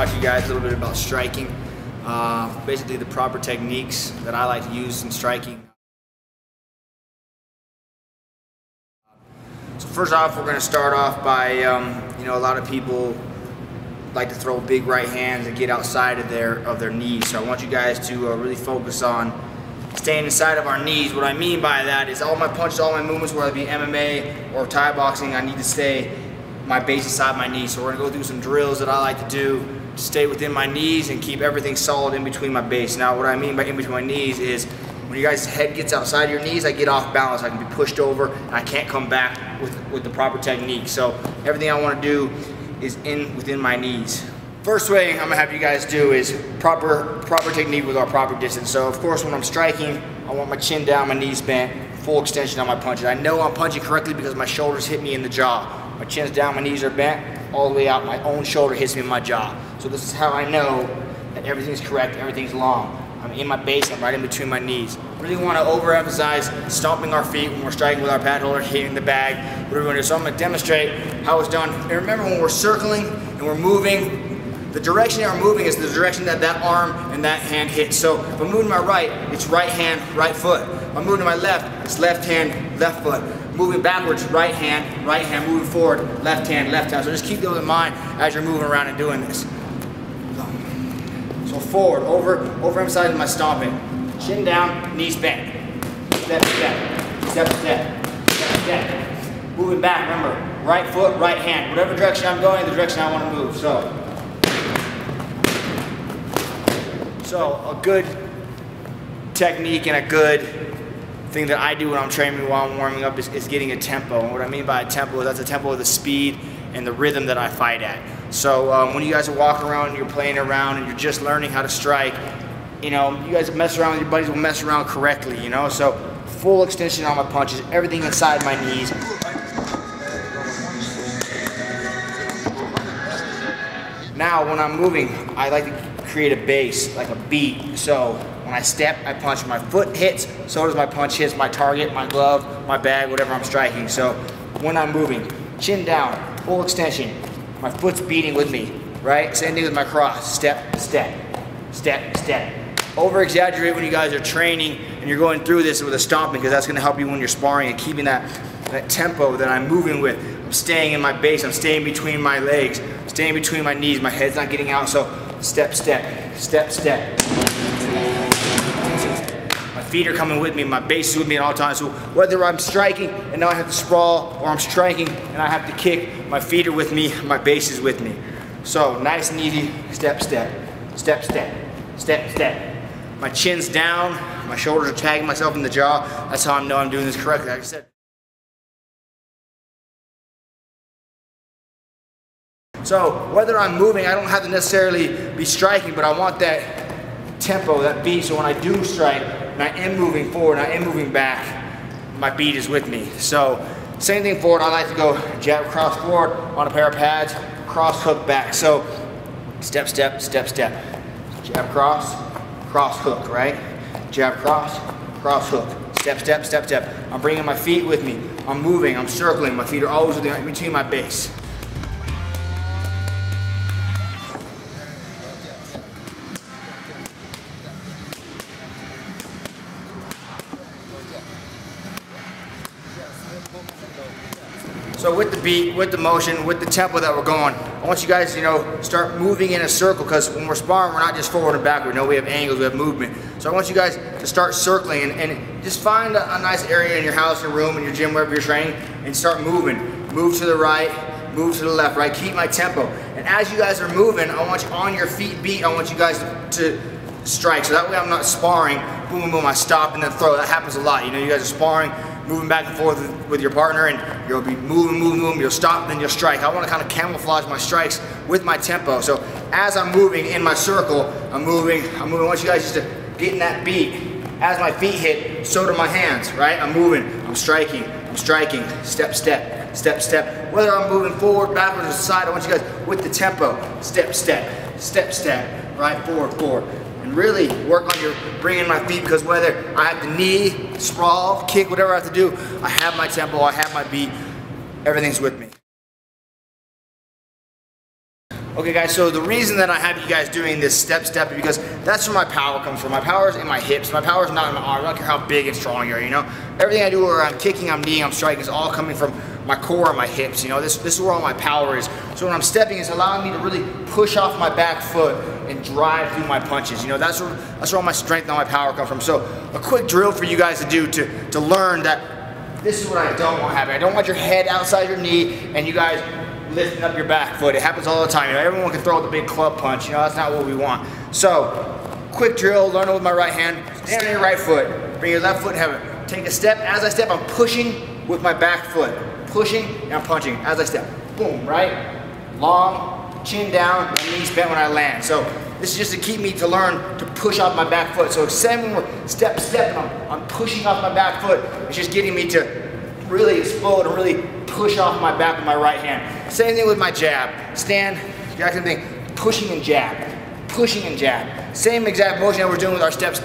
talk to you guys a little bit about striking. Basically the proper techniques that I like to use in striking. So first off, we're going to start off by, you know, a lot of people like to throw big right hands and get outside of their knees. So I want you guys to really focus on staying inside of our knees. What I mean by that is all my punches, all my movements, whether it be MMA or Thai boxing, I need to stay my base inside my knees. So we're gonna go through some drills that I like to do to stay within my knees and keep everything solid in between my base. Now what I mean by in between my knees is when your guys' head gets outside your knees, I get off balance. I can be pushed over and I can't come back with the proper technique. So everything I wanna do is within my knees. First way I'm gonna have you guys do is proper technique with our proper distance. So of course when I'm striking, I want my chin down, my knees bent, full extension on my punches. I know I'm punching correctly because my shoulders hit me in the jaw. My chin's down, my knees are bent, all the way out, my own shoulder hits me in my jaw. So this is how I know that everything's correct, everything's long. I'm in my base, I'm right in between my knees. Really want to overemphasize stomping our feet when we're striking with our pad holder, hitting the bag, whatever we're doing. So I'm gonna demonstrate how it's done. And remember when we're circling and we're moving, the direction that we're moving is the direction that that arm and that hand hits. So if I'm moving to my right, it's right hand, right foot. If I'm moving to my left, it's left hand, left foot. Moving backwards, right hand, moving forward, left hand, left hand. So just keep those in mind as you're moving around and doing this. So forward, overemphasizing my stomping. Chin down, knees bent. Step, step, step, step, step, step. Moving back, remember, right foot, right hand. Whatever direction I'm going, the direction I want to move. So a good technique and a good thing that I do when I'm training while I'm warming up is getting a tempo. And what I mean by a tempo is that's a tempo of the speed and the rhythm that I fight at. So when you guys are walking around and you're playing around and you're just learning how to strike, you know, you guys mess around with your buddies will mess around correctly, you know? So full extension on my punches, everything inside my knees. Now when I'm moving, I like to create a base, like a beat. So when I step, I punch, my foot hits, so does my punch hits my target, my glove, my bag, whatever I'm striking. So when I'm moving, chin down, full extension, my foot's beating with me, right? Same thing with my cross, step, step, step, step. Over exaggerate when you guys are training and you're going through this with a stomping because that's gonna help you when you're sparring and keeping that tempo that I'm moving with. I'm staying in my base, I'm staying between my legs, staying between my knees, my head's not getting out, so step, step, step, step. My feet are coming with me, my base is with me at all times, so whether I'm striking and now I have to sprawl, or I'm striking and I have to kick, my feet are with me, my base is with me. So nice and easy, step, step, step, step, step, step. My chin's down, my shoulders are tagging myself in the jaw, that's how I know I'm doing this correctly, like I said. So whether I'm moving, I don't have to necessarily be striking, but I want that tempo, that beat, so when I do strike, and I am moving forward, and I am moving back, my beat is with me. So same thing forward, I like to go jab, cross forward on a pair of pads, cross, hook, back. So step, step, step, step. Jab, cross, hook, right? Jab, cross, hook. Step, step, step, step. I'm bringing my feet with me. I'm moving, I'm circling. My feet are always in between my base. So with the beat, with the motion, with the tempo that we're going, I want you guys, you know, start moving in a circle, because when we're sparring, we're not just forward and backward. No, we have angles, we have movement. So I want you guys to start circling and just find a nice area in your house, your room, in your gym, wherever you're training, and start moving. Move to the right, move to the left, right? Keep my tempo. And as you guys are moving, I want you on your feet beat, I want you guys to strike. So that way I'm not sparring, boom, boom, boom, I stop and then throw. That happens a lot. You know, you guys are sparring, moving back and forth with your partner, and you'll be moving, you'll stop, then you'll strike. I want to kind of camouflage my strikes with my tempo. So as I'm moving in my circle, I'm moving. I want you guys just to get in that beat. As my feet hit, so do my hands, right? I'm moving, I'm striking, step, step, step, step. Whether I'm moving forward, backwards, or side, I want you guys with the tempo. Step, step, step, step, right, forward, forward. And really work on your bringing my feet, because whether I have to knee, sprawl, kick, whatever I have to do, I have my tempo, I have my beat, everything's with me. Okay guys, so the reason that I have you guys doing this step is because that's where my power comes from. My power is in my hips. My power is not in my arms. I don't care how big and strong you are, you know? Everything I do where I'm kicking, I'm kneeing, I'm striking is all coming from my core and my hips, you know? This is where all my power is. So when I'm stepping, it's allowing me to really push off my back foot and drive through my punches. You know, that's where all my strength and all my power come from. So a quick drill for you guys to do to learn that this is what I don't want to happen. I don't want your head outside your knee and you guys lifting up your back foot. It happens all the time. You know, everyone can throw the big club punch. You know, that's not what we want. So, quick drill, learn it with my right hand. Stand on your right foot. Bring your left foot in heaven. Take a step. As I step, I'm pushing with my back foot. Pushing and I'm punching as I step. Boom, right? Long, chin down, and knees bent when I land. So, this is just to keep me to learn to push off my back foot. So, same when we're step, and I'm pushing off my back foot. It's just getting me to really explode and really push off my back with my right hand. Same thing with my jab. Stand, exact same thing, pushing and jab, pushing and jab. Same exact motion that we're doing with our step.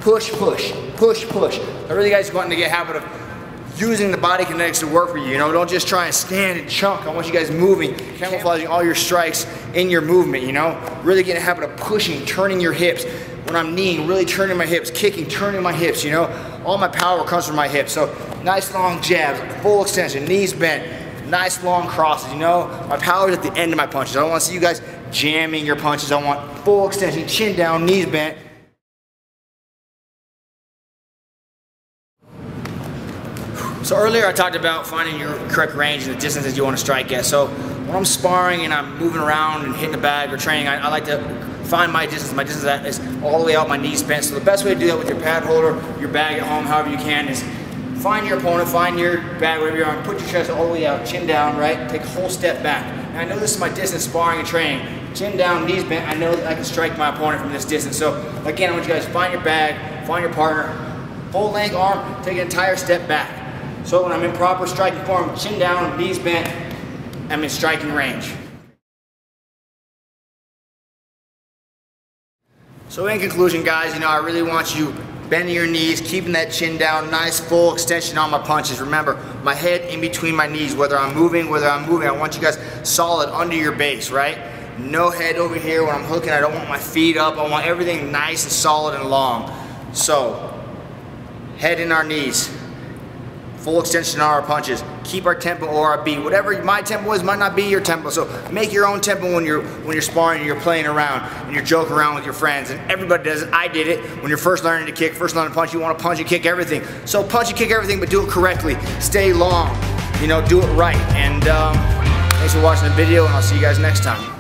Push, push, push, push. I really guys want to get a habit of using the body kinetics to work for you. You know, don't just try and stand and chunk. I want you guys moving, camouflaging all your strikes in your movement, you know? Really get a habit of pushing, turning your hips. When I'm kneeing, really turning my hips, kicking, turning my hips, you know? All my power comes from my hips. So nice long jabs, full extension, knees bent, nice long crosses, you know? My power is at the end of my punches. I don't want to see you guys jamming your punches. I want full extension, chin down, knees bent. So earlier I talked about finding your correct range and the distances you want to strike at. So when I'm sparring and I'm moving around and hitting the bag or training, I like to find my distance. My distance that is all the way out my knees bent. So the best way to do that with your pad holder, your bag at home, however you can, is find your opponent, find your bag, whatever you're on, put your chest all the way out, chin down, right? Take a whole step back. And I know this is my distance sparring and training. Chin down, knees bent, I know that I can strike my opponent from this distance. So again, I want you guys to find your bag, find your partner, full length arm, take an entire step back. So when I'm in proper striking form, chin down, knees bent, I'm in striking range. So in conclusion, guys, you know, I really want you bending your knees, keeping that chin down, nice full extension on my punches. Remember, my head in between my knees, whether I'm moving, I want you guys solid under your base, right? No head over here when I'm hooking. I don't want my feet up. I want everything nice and solid and long. So, head in our knees. Full extension on our punches. Keep our tempo or our beat. Whatever my tempo is might not be your tempo. So make your own tempo when you're sparring and you're playing around and you're joking around with your friends. And everybody does it. I did it. When you're first learning to kick, first learning to punch, you want to punch and kick everything. So punch and kick everything, but do it correctly. Stay long. You know, do it right. And thanks for watching the video, and I'll see you guys next time.